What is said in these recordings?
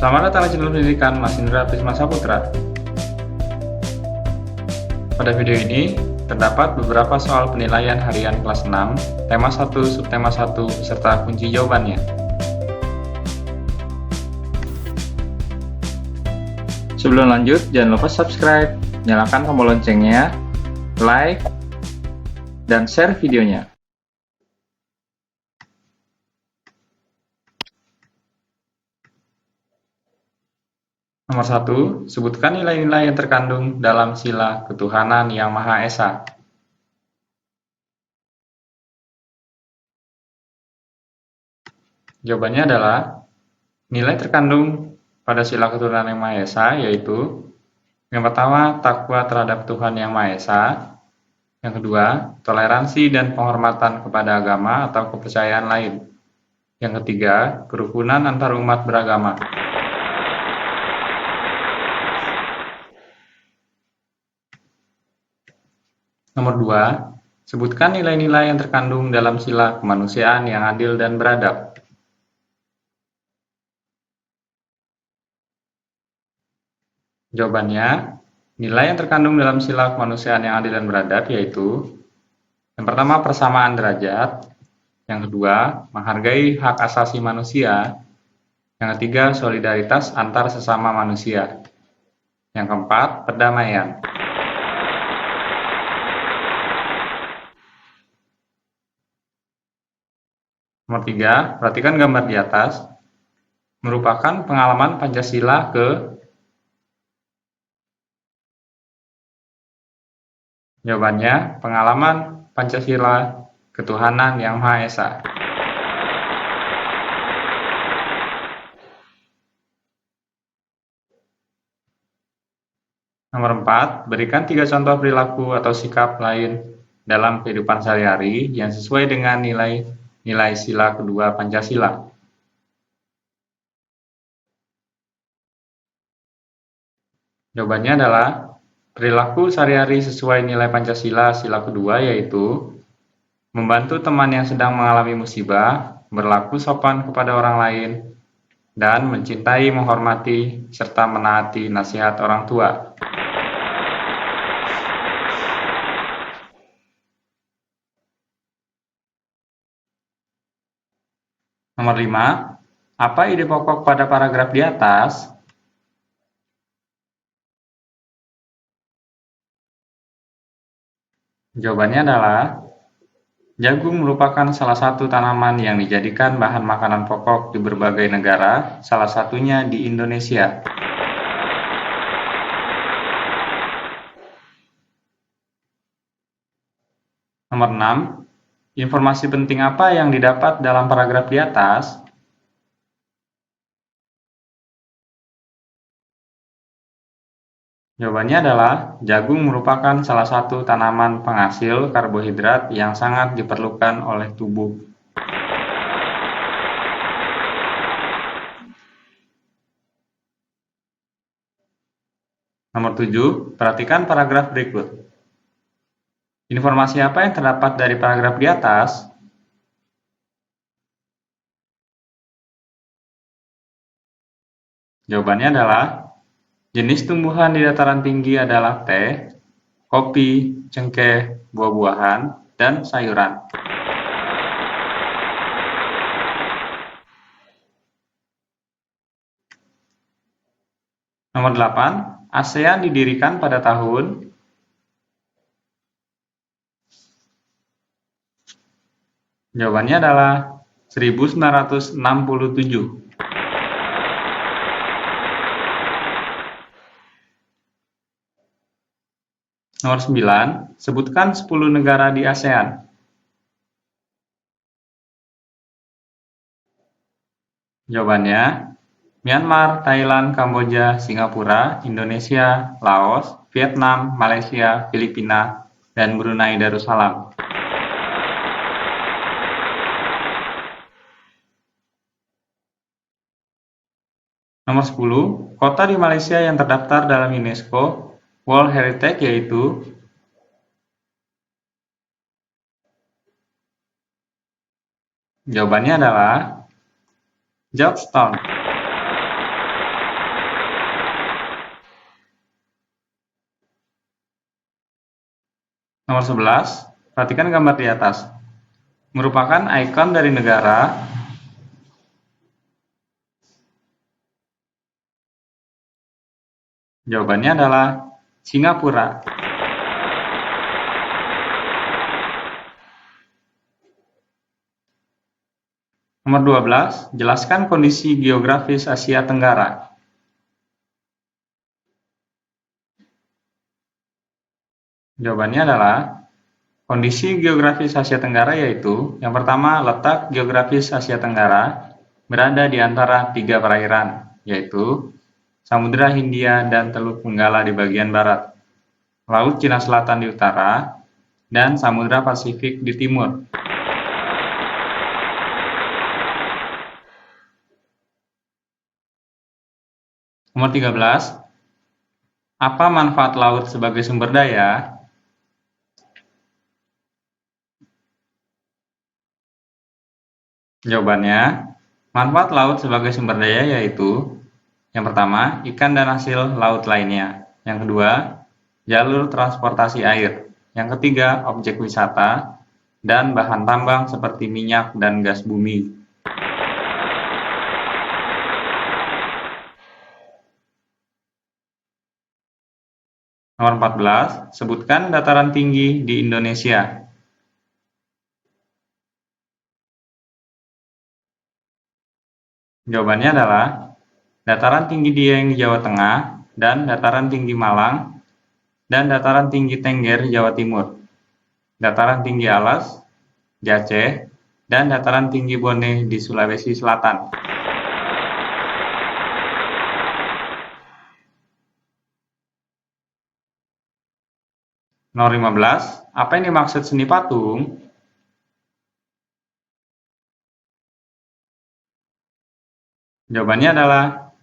Selamat datang di channel pendidikan Mas Indra Prisma Saputra. Pada video ini, terdapat beberapa soal penilaian harian kelas 6, tema 1, subtema 1, beserta kunci jawabannya. Sebelum lanjut, jangan lupa subscribe, nyalakan tombol loncengnya, like, dan share videonya. Nomor 1, sebutkan nilai-nilai yang terkandung dalam sila ketuhanan yang Maha Esa. Jawabannya adalah, nilai terkandung pada sila ketuhanan yang Maha Esa yaitu, yang pertama, takwa terhadap Tuhan yang Maha Esa. Yang kedua, toleransi dan penghormatan kepada agama atau kepercayaan lain. Yang ketiga, kerukunan antar umat beragama. Nomor 2, sebutkan nilai-nilai yang terkandung dalam sila kemanusiaan yang adil dan beradab. Jawabannya, nilai yang terkandung dalam sila kemanusiaan yang adil dan beradab yaitu, yang pertama, persamaan derajat. Yang kedua, menghargai hak asasi manusia. Yang ketiga, solidaritas antar sesama manusia. Yang keempat, perdamaian. Nomor 3, perhatikan gambar di atas. Merupakan pengalaman Pancasila ke. Jawabannya, pengalaman Pancasila ketuhanan yang Maha Esa. Nomor 4, berikan 3 contoh perilaku atau sikap lain dalam kehidupan sehari-hari yang sesuai dengan nilai sila kedua Pancasila. Jawabannya adalah, perilaku sehari-hari sesuai nilai Pancasila sila kedua yaitu, membantu teman yang sedang mengalami musibah, berlaku sopan kepada orang lain, dan mencintai, menghormati, serta menaati nasihat orang tua. Nomor 5, apa ide pokok pada paragraf di atas? Jawabannya adalah, jagung merupakan salah satu tanaman yang dijadikan bahan makanan pokok di berbagai negara, salah satunya di Indonesia. Nomor 6, informasi penting apa yang didapat dalam paragraf di atas? Jawabannya adalah, jagung merupakan salah satu tanaman penghasil karbohidrat yang sangat diperlukan oleh tubuh. Nomor 7, perhatikan paragraf berikut. Informasi apa yang terdapat dari paragraf di atas? Jawabannya adalah, jenis tumbuhan di dataran tinggi adalah teh, kopi, cengkeh, buah-buahan, dan sayuran. Nomor 8, ASEAN didirikan pada tahun. Jawabannya adalah 1967. Nomor 9, sebutkan 10 negara di ASEAN. Jawabannya, Myanmar, Thailand, Kamboja, Singapura, Indonesia, Laos, Vietnam, Malaysia, Filipina, dan Brunei Darussalam. Nomor 10, kota di Malaysia yang terdaftar dalam UNESCO World Heritage yaitu. Jawabannya adalah Georgetown. Nomor 11, perhatikan gambar di atas. Merupakan ikon dari negara. Jawabannya adalah Singapura. Nomor 12, jelaskan kondisi geografis Asia Tenggara. Jawabannya adalah kondisi geografis Asia Tenggara yaitu yang pertama, letak geografis Asia Tenggara berada di antara 3 perairan, yaitu Samudra Hindia dan Teluk Benggala di bagian barat, Laut Cina Selatan di utara, dan Samudra Pasifik di timur. Nomor 13, apa manfaat laut sebagai sumber daya? Jawabannya, manfaat laut sebagai sumber daya yaitu yang pertama, ikan dan hasil laut lainnya. Yang kedua, jalur transportasi air. Yang ketiga, objek wisata dan bahan tambang seperti minyak dan gas bumi. Nomor 14, sebutkan dataran tinggi di Indonesia. Jawabannya adalah dataran tinggi Dieng di Jawa Tengah dan dataran tinggi Malang dan dataran tinggi Tengger Jawa Timur, dataran tinggi Alas di Aceh, dan dataran tinggi Bone di Sulawesi Selatan. Nomor 15, apa yang dimaksud seni patung? Jawabannya adalah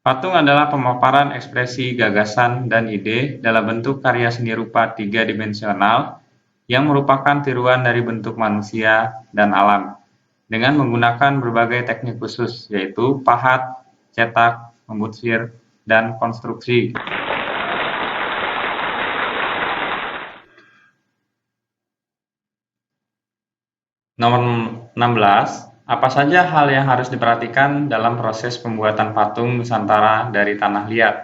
patung adalah pemaparan ekspresi, gagasan, dan ide dalam bentuk karya seni rupa 3-dimensional yang merupakan tiruan dari bentuk manusia dan alam dengan menggunakan berbagai teknik khusus yaitu pahat, cetak, membusir, dan konstruksi. Nomor 16, apa saja hal yang harus diperhatikan dalam proses pembuatan patung Nusantara dari tanah liat?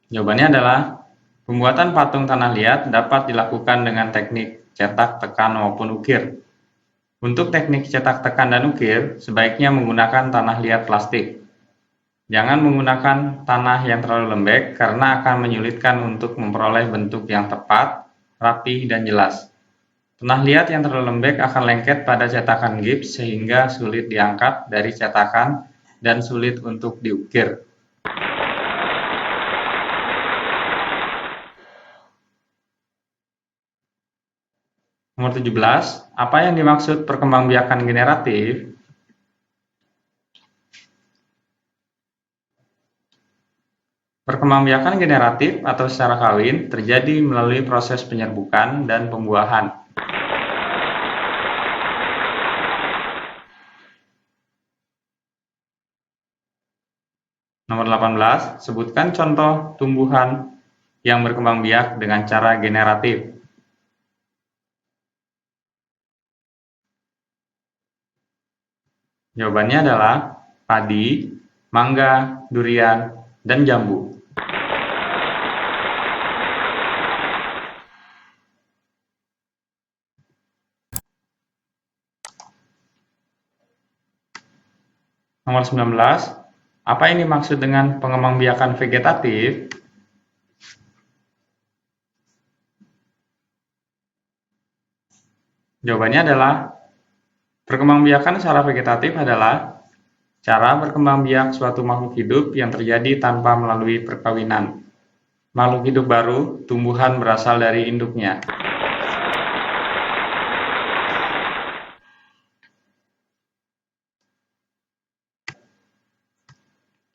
Jawabannya adalah pembuatan patung tanah liat dapat dilakukan dengan teknik cetak, tekan, maupun ukir. Untuk teknik cetak, tekan, dan ukir, sebaiknya menggunakan tanah liat plastik. Jangan menggunakan tanah yang terlalu lembek karena akan menyulitkan untuk memperoleh bentuk yang tepat, rapi, dan jelas. Tanah liat yang terlalu lembek akan lengket pada cetakan gips sehingga sulit diangkat dari cetakan dan sulit untuk diukir. Nomor 17, apa yang dimaksud perkembangbiakan generatif? Perkembangbiakan generatif atau secara kawin terjadi melalui proses penyerbukan dan pembuahan. Nomor 18, sebutkan contoh tumbuhan yang berkembang biak dengan cara generatif. Jawabannya adalah padi, mangga, durian, dan jambu. Nomor 19, apa yang dimaksud dengan pengembangbiakan vegetatif? Jawabannya adalah perkembangbiakan secara vegetatif adalah cara berkembang biak suatu makhluk hidup yang terjadi tanpa melalui perkawinan. Makhluk hidup baru, tumbuhan berasal dari induknya.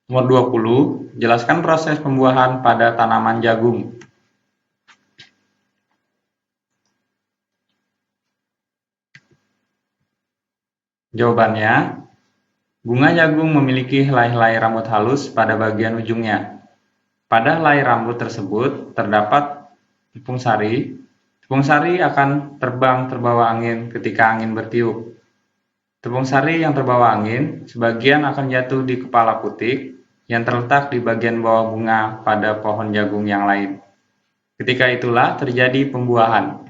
Nomor 20, jelaskan proses pembuahan pada tanaman jagung. Jawabannya, Bunga jagung memiliki helai-helai rambut halus pada bagian ujungnya. Pada helai rambut tersebut terdapat tepung sari. Tepung sari akan terbang terbawa angin ketika angin bertiup. Tepung sari yang terbawa angin sebagian akan jatuh di kepala putik yang terletak di bagian bawah bunga pada pohon jagung yang lain. Ketika itulah terjadi pembuahan.